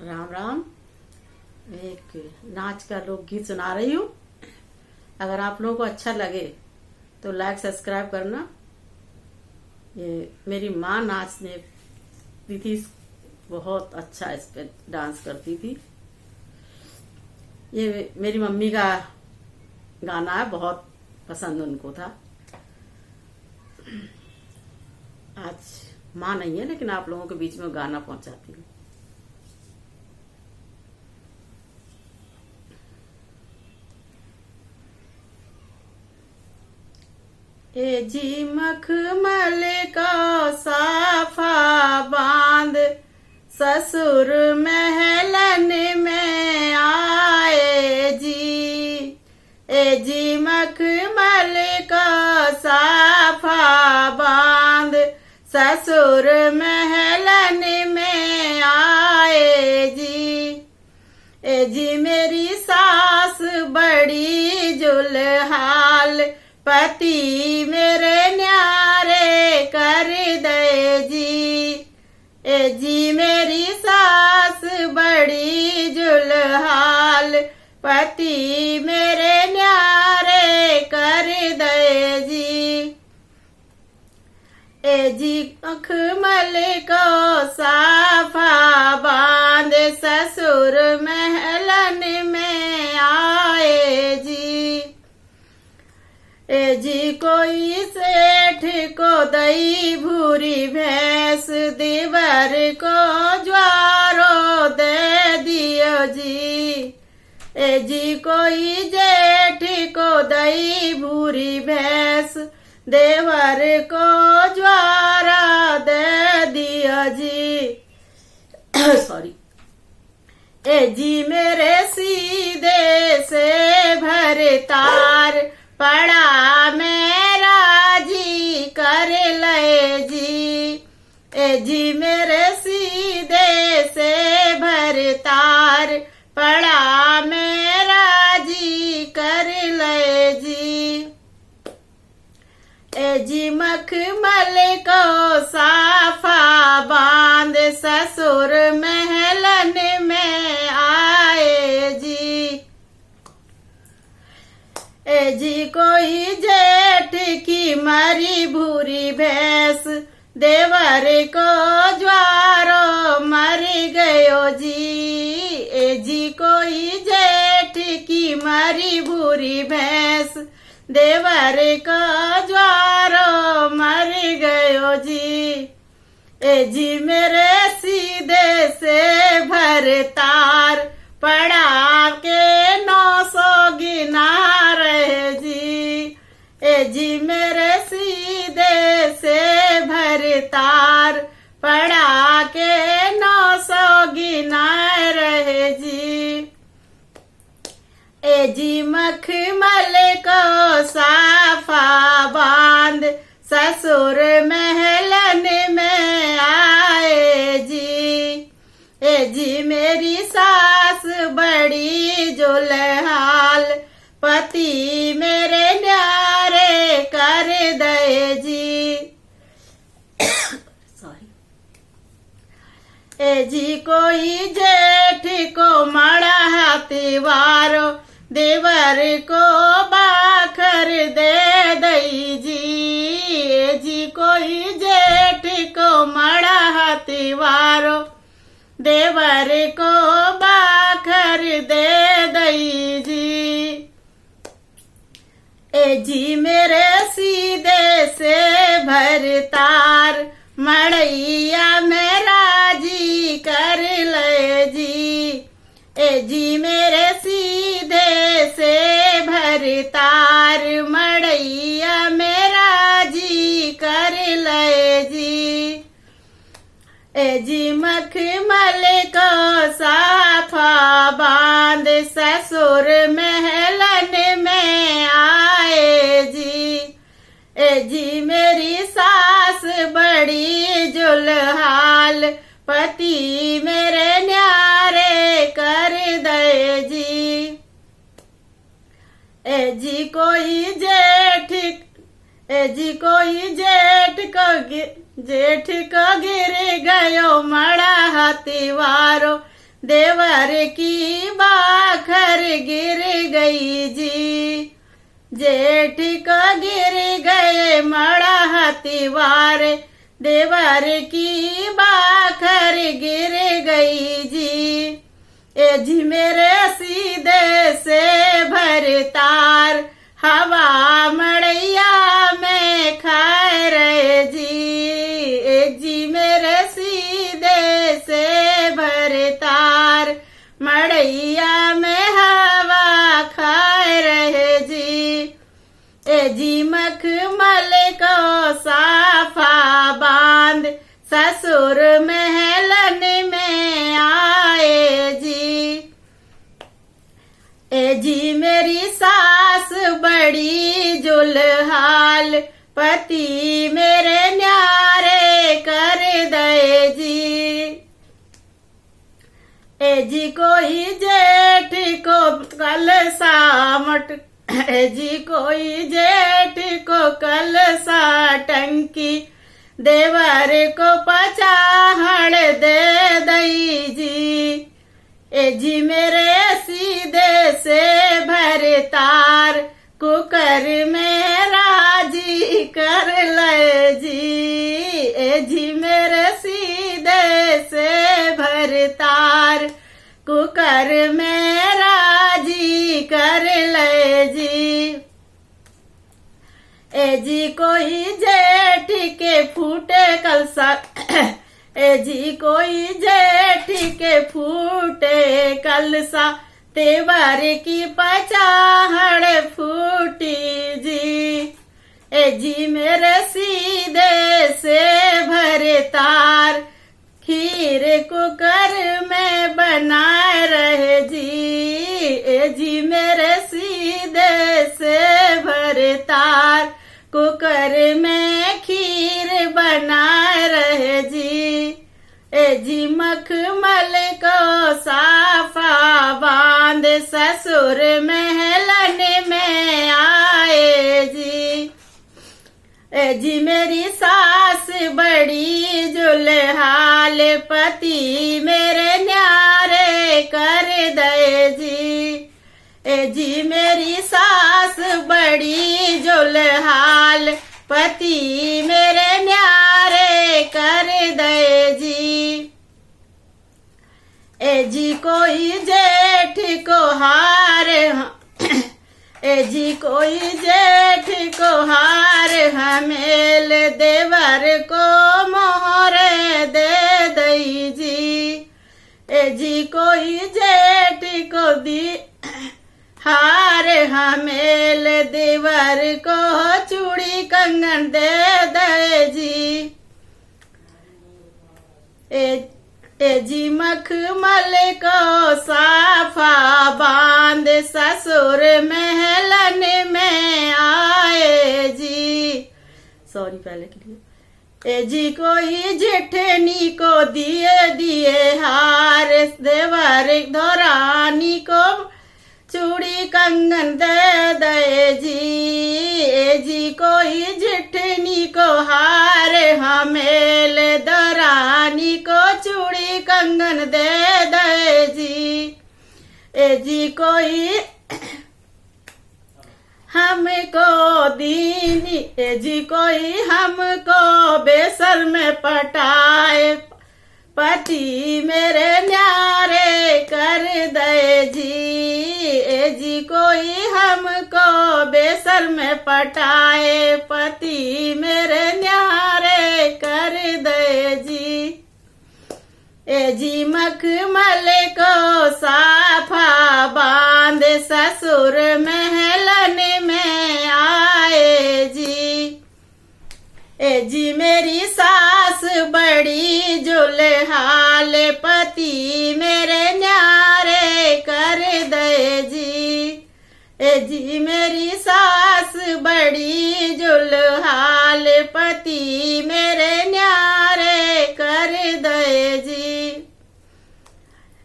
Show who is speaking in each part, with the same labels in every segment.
Speaker 1: राम राम। एक नाच का लोकगीत सुना रही हूँ। अगर आप लोगों को अच्छा लगे तो लाइक सब्सक्राइब करना। ये मेरी माँ नाचती थी, बहुत अच्छा इस पे डांस करती थी। ये मेरी मम्मी का गाना है, बहुत पसंद उनको था। आज माँ नहीं है लेकिन आप लोगों के बीच में गाना पहुंचाती हूँ। ए जी मखमल का साफा बांध ससुर महलन में आए जी। ए जी मखमल का साफा बांध ससुर महलन में आए जी। ए जी मेरी सास बड़ी जुलहाल पति मेरे न्यारे कर दे जी। ए जी मेरी सास बड़ी जुलहाल पति मेरे न्यारे कर दे जी। ए जी मखमल को साफा बांध ससुर महलन में आए जी। ए जी कोई सेठ को दई भूरी भैंस दीवर को ज्वारो दे दियो जी। ए जी कोई जेठ को दई भूरी भैंस देवर को ज्वारा दे दियो जी। सॉरी। ए जी मेरे सीधे से भर तार पड़ा मेरा जी कर ले जी। ए जी मेरे सीधे से भर तार पड़ा मेरा जी कर ले जी। ए जी मखमल को साफा बांध ससुर महलन में आए जी। ए जी कोई जेठ की मरी भूरी भैंस देवर को ज्वारो मर गयो जी। ए जी कोई जेठ की मरी भूरी भैंस देवर को ज्वारो मर गयो जी। ए जी मेरे सीधे से भर तार पड़ा के 900 गिना रहे जी। ए जी मेरे सीधे से भर तार पड़ा के 900 गिना रहे जी। ए जी मखमल को साफा बांध ससुर महलन में आए जी। ए जी मेरी सास बड़ी जुलहाल पति मेरे न्यारे कर दे जी। सॉरी। ए जी कोई जेठ को मड़ा हाथीवारो देवर को बाखर दे दई जी। ए जी कोई जेठ को मड़ा हाथीवारो देवर को बाखर दे दई जी। ए जी मेरे सीधे से भर तार मड़ैया मेरा जी कर ले जी। ए जी मेरे सीधे से भर तार मड़ैया मेरा जी कर ले जी। ए जी मखमल को साफा बांध ससुर महलन में आए जी। ए जी मेरी सास बड़ी जुलहाल पति मेरे न्यारे कर दे जी। ए जी कोई जेठ जेठ को गिर गयो मड़ा हाथीवारो देवर की बाखर गिर गई जी। जेठ को गिर गए मड़ा तिवार, देवर की बाखर गिर गई जी। ए जी मेरे सीधे से भरतार, हवा मड़ैया में खाए रहे जी। ए जी मेरे सीधे से भरतार, मड़ैया में हवा खाए रहे जी। ए जी मखमल को साफा बांध, ससुर महलन में आए जी। ए जी मेरी सास बड़ी जुलहाल, पति मेरे न्यारे कर दे जी। ए जी कोई जेठ को कल सामट, ए जी कोई जेठ को कल सा टंकी, देवर को पचाहड़ दे दई जी। ए जी मेरे सीधे से भरतार, कुकर में राजी कर ले जी। ए जी मेरे सीधे से भरतार, कुकर में राजी कर ले जी। ए जी कोई जेठ के फूटे कलसा, ए जी कोई जेठ के फूटे कलसा, तेवर की पचाहड़ फूटी जी। ए जी मेरे सीधे से भरतार, खीर कुकर में बनाए रहे जी। ए जी मेरे सीधे से भरतार, कुकर में खीर बनाए रहे जी। ए जी मखमल को साफा बांध, ससुर महलन में आए जी। ए जी मेरी सास बड़ी जुलहाल, पति मेरे न्यारे कर दे जी। ए जी मेरी सास बड़ी जुलहाल, पति मेरे न्यारे कर दे जी। ए जी कोई जेठ को हार, ए जी कोई जेठ को हार हमेल, देवर को मोहर दे दई जी। ए जी कोई जेठ को दी हार हमेल, देवर को चूड़ी कंगन दे दे जी। ए जी मखमल को साफा बांध, ससुर महलन में आए जी। सॉरी पहले के लिए। ए जी कोई जेठनी को दिए हार, देवर धोरानी को चूड़ी कंगन दे दे जी। ए जी कोई जेठनी को हार हमेल, दरानी को चूड़ी कंगन दे दे जी। ए जी कोई हमको दीनी, ए जी कोई हमको बेसर में पटाए, पति मेरे न्यारे कर दे जी। ए जी कोई हमको बेसर में पटाए, पति मेरे न्यारे कर दे जी। ए जी मखमल को साफा बांध, ससुर महलन में आए जी। ए जी मेरी सास बड़ी जुलहाल, पति मेरे न्यारे कर दे जी। ए जी मेरी सास बड़ी जुलहाल, पति मेरे न्यारे कर दे जी।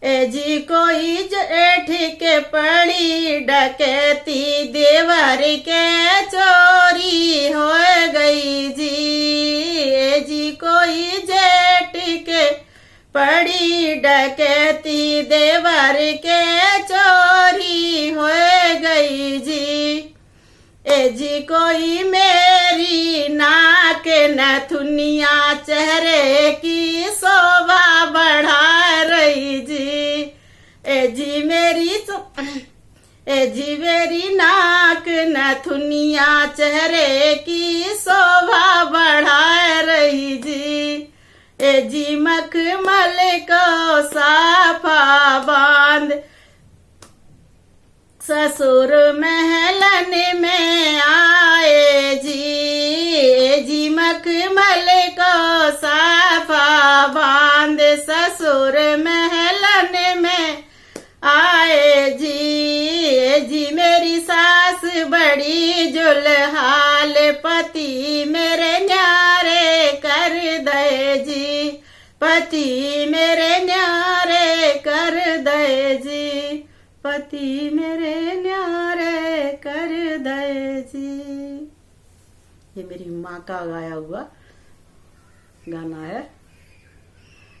Speaker 1: ए जी कोई जेठ के पड़ी डकैती, देवर के चोरी हो गई जी। ए जी कोई जेठ के पड़ी डकैती देवर के चोरी हो गई जी। ए जी कोई मेरी नाक नथुनिया चेहरे की शोभा बढ़ा रही जी। ए जी मेरी नाक नथुनिया चेहरे की शोभा बढ़ा रही जी। ए जी मखमल को साफा बांध ससुर महलन में आए जी। ए जी मखमल को साफा बांध ससुर महलन में आए जी। ए जी मेरी सास बड़ी जुलहाल पति मेरे न्यारे कर दे जी। पति मेरे न्यारे कर दे जी। पति मेरे न्यारे कर दे जी। ये मेरी माँ का गाया हुआ गाना है।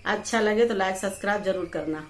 Speaker 1: अच्छा लगे तो लाइक सब्सक्राइब जरूर करना।